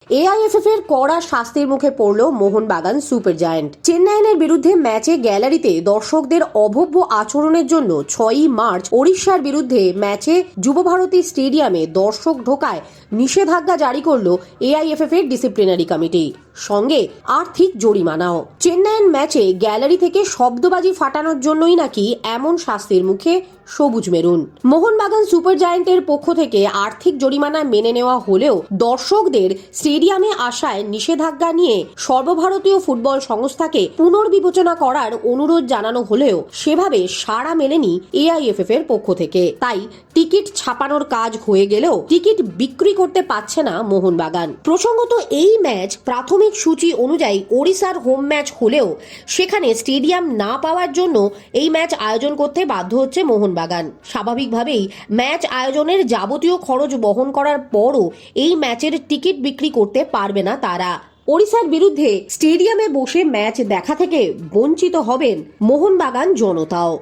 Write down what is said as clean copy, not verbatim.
AIFF এর কড়া শাস্তির মুখে পড়ল মোহনবাগান সুপার জায়ান্ট। চেন্নাইয়ের বিরুদ্ধে ম্যাচে গ্যালারিতে দর্শকদের অভব্য আচরণের জন্য 6ই মার্চ ওড়িশার বিরুদ্ধে ম্যাচে যুবভারতী স্টেডিয়ামে দর্শক ঢোকায় নিষেধাজ্ঞা জারি করল এআইএফএফ এর ডিসিপ্লিনারি কমিটি, সঙ্গে আর্থিক জরিমানাও। চেন্নাইয়ের ম্যাচে গ্যালারি থেকে শব্দবাজি ফাটানোর জন্যই নাকি এমন শাস্তির মুখে সবুজ মেরুন। মোহনবাগান সুপার জায়ান্টের পক্ষ থেকে আর্থিক জরিমানা মেনে নেওয়া হলেও দর্শকদের স্টেডিয়ামে আসায় নিষেধাজ্ঞা নিয়ে সর্বভারতীয় ফুটবল সংস্থাকে পুনর্বিবেচনা করার অনুরোধ জানানো হলেও সেভাবে সাড়া মেলেনি এআইএফএফ এর পক্ষ থেকে। তাই টিকিট ছাপানোর কাজ হয়ে গেলেও টিকিট বিক্রি করতে পারছে না মোহনবাগান। প্রসঙ্গত, এই ম্যাচ প্রাথমিক সূচি অনুযায়ী ওড়িশার হোম ম্যাচ হলেও সেখানে স্টেডিয়াম না পাওয়ার জন্য এই ম্যাচ আয়োজন করতে বাধ্য হচ্ছে মোহনবাগান। স্বাভাবিকভাবেই ম্যাচ আয়োজনের যাবতীয় খরচ বহন করার পরও এই ম্যাচের টিকিট বিক্রি করতে পারবে না তারা। ওড়িশার বিরুদ্ধে স্টেডিয়ামে বসে ম্যাচ দেখা থেকে বঞ্চিত হবেন মোহনবাগান জনতাও।